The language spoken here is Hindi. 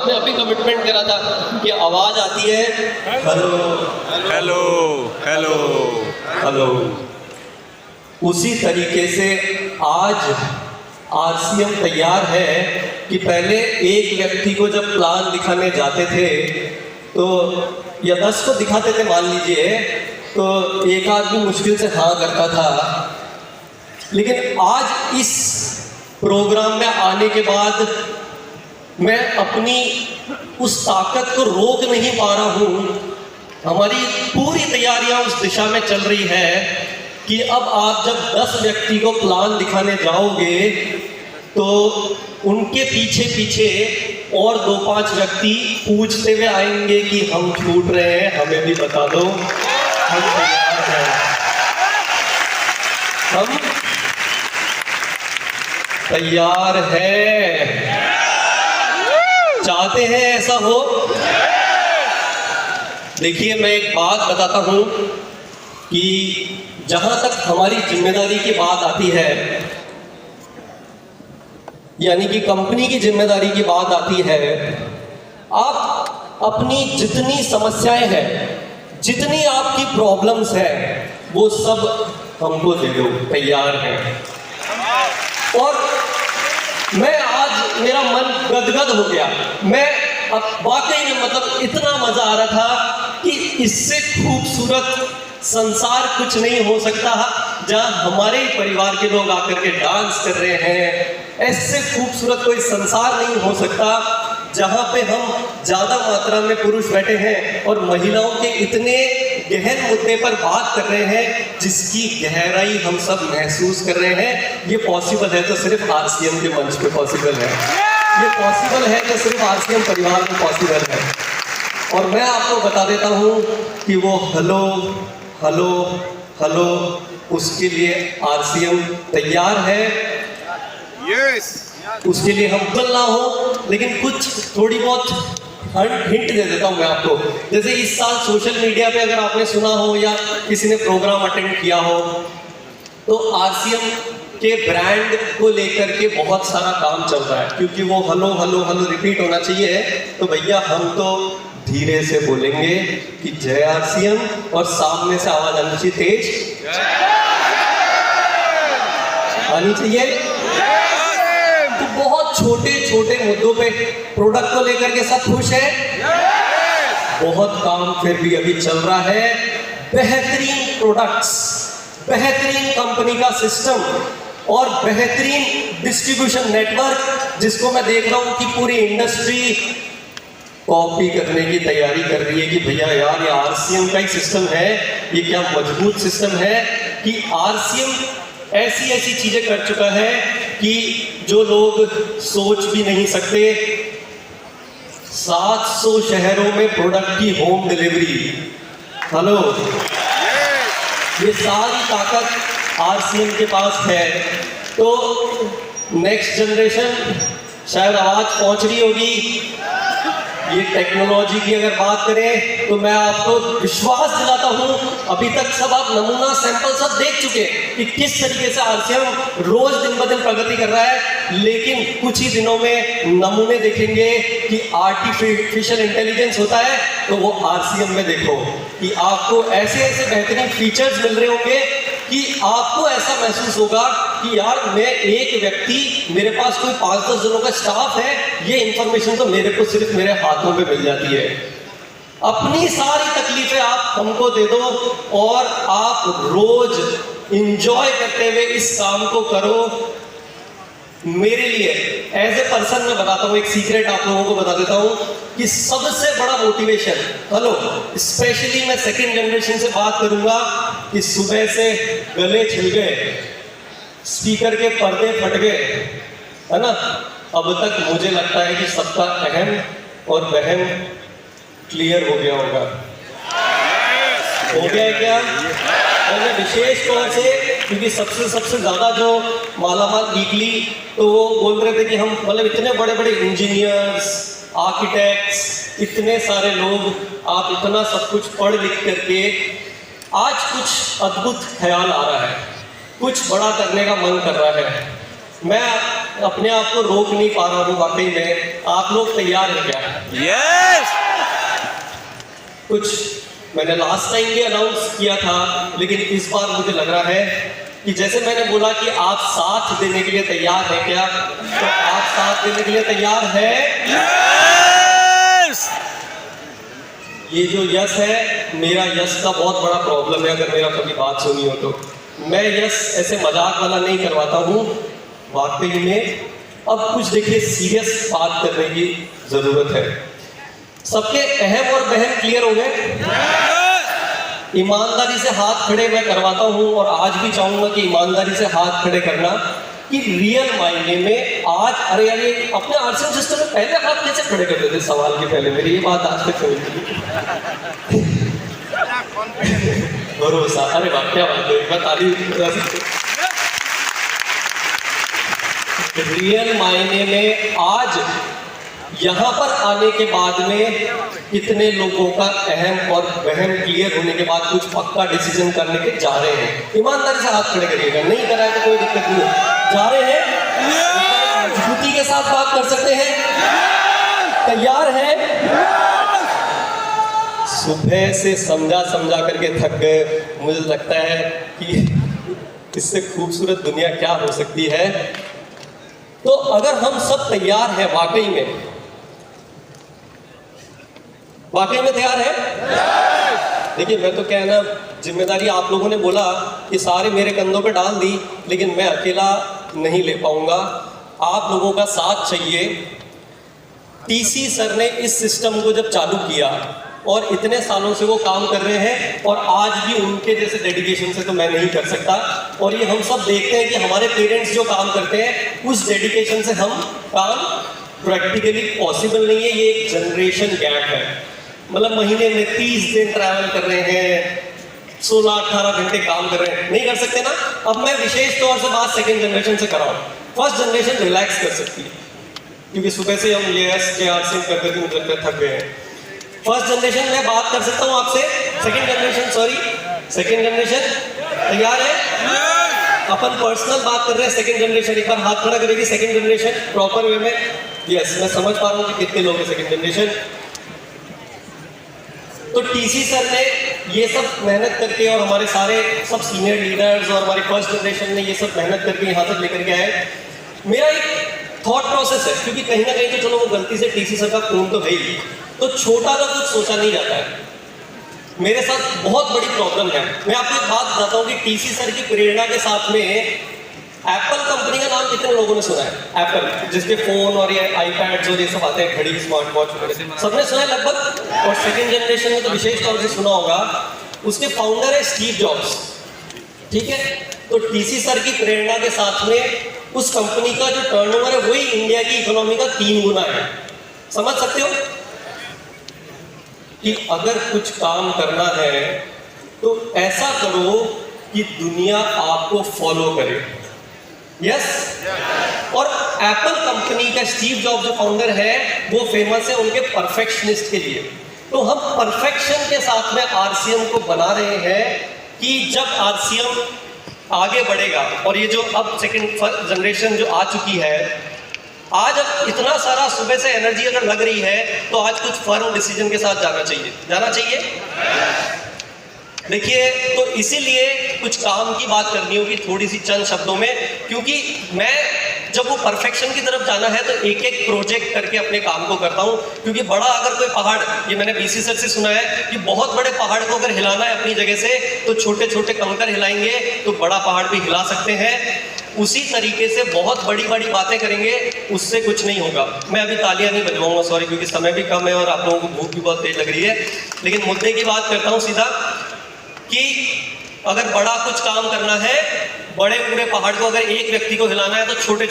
आपने अभी कमिटमेंट करा था कि आवाज आती है हेलो हेलो हेलो हेलो, उसी तरीके से आज आरसीएम तैयार है कि पहले एक व्यक्ति को जब प्लान दिखाने जाते थे तो या 10 को दिखाते थे मान लीजिए, तो एक आदमी मुश्किल से हाँ करता था। लेकिन आज इस प्रोग्राम में आने के बाद मैं अपनी उस ताकत को रोक नहीं पा रहा हूँ। हमारी पूरी तैयारियां उस दिशा में चल रही है कि अब आप जब 10 व्यक्ति को प्लान दिखाने जाओगे तो उनके पीछे पीछे और 2-5 व्यक्ति पूछते हुए आएंगे कि हम छूट रहे हैं, हमें भी बता दो, हम तैयार हैं, हम तैयार हैं। चाहते हैं ऐसा हो? देखिए, मैं एक बात बताता हूं कि जहां तक हमारी जिम्मेदारी की बात आती है, यानी कि कंपनी की जिम्मेदारी की बात आती है, आप अपनी जितनी समस्याएं हैं, जितनी आपकी प्रॉब्लम्स हैं, वो सब हमको दे दो, तैयार हैं। और मैं आज मेरा मन गदगद हो गया। मैं अब वाकई में मतलब इतना मजा आ रहा था कि इससे खूबसूरत संसार कुछ नहीं हो सकता जहां हमारे ही परिवार के लोग आकर के डांस कर रहे हैं। ऐसे खूबसूरत कोई संसार नहीं हो सकता जहां पे हम ज्यादा मात्रा में पुरुष बैठे हैं और महिलाओं के इतने गहन मुद्दे पर बात कर रहे हैं जिसकी गहराई हम सब महसूस कर रहे हैं। ये पॉसिबल है तो सिर्फ आरसीएम के मंच पे पॉसिबल है, ये पॉसिबल है तो सिर्फ आरसीएम परिवार में पॉसिबल है। और मैं आपको बता देता हूं कि वो हेलो हेलो हेलो, उसके लिए आरसीएम तैयार है। यस, उसके लिए हम चलना हो, लेकिन कुछ थोड़ी बहुत हिंट दे देता हूं मैं आपको। जैसे इस साल सोशल मीडिया पे अगर आपने सुना हो या किसी ने प्रोग्राम अटेंड किया हो, तो आरसीएम के ब्रांड को लेकर के बहुत सारा काम चल रहा है, क्योंकि वो हेलो हेलो हेलो रिपीट होना चाहिए। तो भैया हम तो धीरे से बोलेंगे कि जय आरसीएम, और सामने से आवाज आनी चाहिए तेज आनी चाहिए। तो बहुत छोटे छोटे मुद्दों पे प्रोडक्ट को लेकर के सब खुश है, बहुत काम फिर भी अभी चल रहा है। बेहतरीन प्रोडक्ट्स, बेहतरीन कंपनी का सिस्टम और बेहतरीन डिस्ट्रीब्यूशन नेटवर्क, जिसको मैं देख रहा हूं कि पूरी इंडस्ट्री कॉपी करने की तैयारी कर रही है कि भैया यार ये आरसीएम का ही सिस्टम है, ये क्या मजबूत सिस्टम है कि आरसीएम ऐसी ऐसी चीजें कर चुका है कि जो लोग सोच भी नहीं सकते। 700 शहरों में प्रोडक्ट की होम डिलीवरी, हेलो, ये सारी ताकत आरसीएम के पास है। तो नेक्स्ट जनरेशन, शायद आवाज पहुंच रही होगी। ये टेक्नोलॉजी की अगर बात करें तो मैं आपको विश्वास दिलाता हूं, अभी तक सब आप नमूना सैंपल सब देख चुके कि किस तरीके से आरसीएम रोज दिन ब दिन प्रगति कर रहा है। लेकिन कुछ ही दिनों में नमूने देखेंगे कि आर्टिफिशियल इंटेलिजेंस होता है, तो वो आरसीएम में देखो कि आपको ऐसे ऐसे बेहतरीन फीचर्स मिल रहे होंगे कि आपको ऐसा महसूस होगा कि यार मैं एक व्यक्ति, मेरे पास कोई 5-10 जनों का स्टाफ है, ये इंफॉर्मेशन तो मेरे को सिर्फ मेरे हाथों पे मिल जाती है। अपनी सारी तकलीफें आप हमको दे दो और आप रोज इंजॉय करते हुए इस काम को करो। मेरे लिए एज ए पर्सन मैं बताता हूँ, एक सीक्रेट आप लोगों को बता देता हूँ कि सबसे बड़ा मोटिवेशन, हेलो, स्पेशली मैं सेकंड जनरेशन से बात करूंगा कि सुबह से गले छिल गए, स्पीकर के पर्दे फट गए, है ना, अब तक मुझे लगता है कि सबका अहम और वहम क्लियर हो गया होगा। हो गया है क्या? मैंने विशेष तौर से, क्योंकि सबसे ज्यादा जो मालामाल वीकली, तो वो बोल रहे थे कि हम मतलब इतने बड़े बड़े इंजीनियर्स, आर्किटेक्ट्स, इतने सारे लोग, आप इतना सब कुछ पढ़ लिख करके आज कुछ अद्भुत ख्याल आ रहा है, कुछ बड़ा करने का मन कर रहा है। मैं अपने आप को रोक नहीं पा रहा हूँ वाकई में। आप लोग तैयार हैं क्या? Yes. कुछ मैंने लास्ट टाइम भी अनाउंस किया था, लेकिन इस बार मुझे लग रहा है कि जैसे मैंने बोला कि आप साथ देने के लिए तैयार हैं क्या, तो आप साथ देने के लिए तैयार हैं? Yes. ये जो यस है, मेरा यस का बहुत बड़ा प्रॉब्लम है। अगर मेरा कभी बात सुनी हो तो मैं यस ऐसे मजाक वाला नहीं करवाता हूँ, वाकई में। अब कुछ देखिए, सीरियस बात करने की जरूरत है। सबके अहम और बहम क्लियर हो गए? ईमानदारी से हाथ खड़े मैं करवाता हूँ, और आज भी चाहूंगा कि ईमानदारी से हाथ खड़े करना कि रियल मायने में आज, अरे यार, ये अपने आरसीएम सिस्टम में पहले हाथ कैसे खड़े करते थे सवाल के पहले? मेरी ये बात आज तक समझ नहीं। भरोसा, अरे वाह, क्या बात है, मैं ताली बजा सकते। रियल मायने में आज यहाँ पर आने के बाद में कितने लोगों का अहम और वहम क्लियर होने के बाद कुछ पक्का डिसीजन करने के जा रहे हैं? ईमानदारी से हाथ खड़े करिएगा, नहीं करा है तो कोई दिक्कत नहीं है। जा रहे हैं, मजबूती के साथ बात कर सकते हैं, तैयार हैं? सुबह से समझा करके थक गए। मुझे लगता है कि इससे खूबसूरत दुनिया क्या हो सकती है। तो अगर हम सब तैयार हैं, वाकई में तैयार है? देखिए, मैं तो क्या है ना, जिम्मेदारी आप लोगों ने बोला कि सारे मेरे कंधों पे डाल दी, लेकिन मैं अकेला नहीं ले पाऊंगा। आप लोगों का साथ चाहिए। टीसी सर ने इस सिस्टम को जब चालू किया, और इतने सालों से वो काम कर रहे हैं, और आज भी उनके जैसे डेडिकेशन से तो मैं नहीं कर सकता। और ये हम सब देखते हैं कि हमारे पेरेंट्स जो काम करते हैं, उस डेडिकेशन से हम काम प्रैक्टिकली पॉसिबल नहीं है। ये एक जनरेशन गैप है। मतलब महीने में 30 दिन ट्रैवल कर रहे हैं, 16-18 घंटे काम कर रहे हैं, नहीं कर सकते ना। अब मैं विशेष तौर से बात सेकेंड जनरेशन से कर रहा हूँ। फर्स्ट जनरेशन रिलैक्स कर सकती है, क्योंकि सुबह से हम ये आरसीएम करते थे, मुझे लगता है थक गए हैं। फर्स्ट जनरेशन में बात कर सकता हूँ आपसे। सेकेंड जनरेशन तैयार है? अपन पर्सनल बात कर रहे हैं। सेकेंड जनरेशन, एक बार हाथ खड़ा करेगी। सेकेंड जनरेशन प्रॉपर वे में? यस, मैं समझ पा रहा हूँ कि कितने लोग हैं सेकेंड जनरेशन। तो टीसी सर ने ये सब मेहनत करके, और हमारे सारे सब सीनियर लीडर्स और हमारी फर्स्ट जनरेशन ने ये सब मेहनत करके यहाँ तक लेकर के आए। मेरा एक थॉट प्रोसेस है, क्योंकि कहीं ना कहीं तो चलो वो गलती से टीसी सर का खून तो है ही, तो छोटा सा कुछ सोचा नहीं जाता है। मेरे साथ बहुत बड़ी प्रॉब्लम है। मैं आपको एक बात बताता हूँ कि टीसी सर की प्रेरणा के साथ में एप्पल कंपनी का नाम कितने लोगों ने सुना है? एप्पल, जिसके फोन और ये आईपैड्स और ये सब आते हैं, घड़ी, स्मार्ट वॉच वगैरह, सबने सुना है लगभग। और सेकंड जनरेशन में तो विशेष तौर से सुना होगा। उसके फाउंडर है स्टीव जॉब्स, ठीक है? तो टीसी सर की प्रेरणा के साथ में उस कंपनी का जो टर्नओवर है, वही इंडिया की इकोनॉमी का 3 गुना है। समझ सकते हो कि अगर कुछ काम करना है तो ऐसा करो कि दुनिया आपको फॉलो करे। यस? और एप्पल कंपनी का स्टीव जॉब जो फाउंडर है, वो फेमस है उनके परफेक्शनिस्ट के लिए। तो हम परफेक्शन के साथ में आरसीएम को बना रहे हैं कि जब आरसीएम आगे बढ़ेगा, और ये जो अब सेकंड जनरेशन जो आ चुकी है, आज अब इतना सारा सुबह से एनर्जी अगर लग रही है, तो आज कुछ फर्म डिसीजन के साथ जाना चाहिए। देखिए, तो इसीलिए कुछ काम की बात करनी होगी थोड़ी सी चंद शब्दों में, क्योंकि मैं जब वो परफेक्शन की तरफ जाना है तो एक एक प्रोजेक्ट करके अपने काम को करता हूँ। क्योंकि बड़ा अगर कोई पहाड़, ये मैंने बीसी सर से सुना है कि बहुत बड़े पहाड़ को अगर हिलाना है अपनी जगह से, तो छोटे छोटे कंकर हिलाएंगे तो बड़ा पहाड़ भी हिला सकते हैं। उसी तरीके से बहुत बड़ी बड़ी बातें करेंगे, उससे कुछ नहीं होगा। मैं अभी तालियां नहीं बजवाऊंगा, सॉरी, क्योंकि समय भी कम है और आप लोगों को भूख भी बहुत तेज लग रही है। लेकिन मुद्दे की बात करता हूँ सीधा, कि अगर बड़ा कुछ काम करना है, बड़े पूरे पहाड़ को अगर एक व्यक्ति को हिलाना है, तो छोटे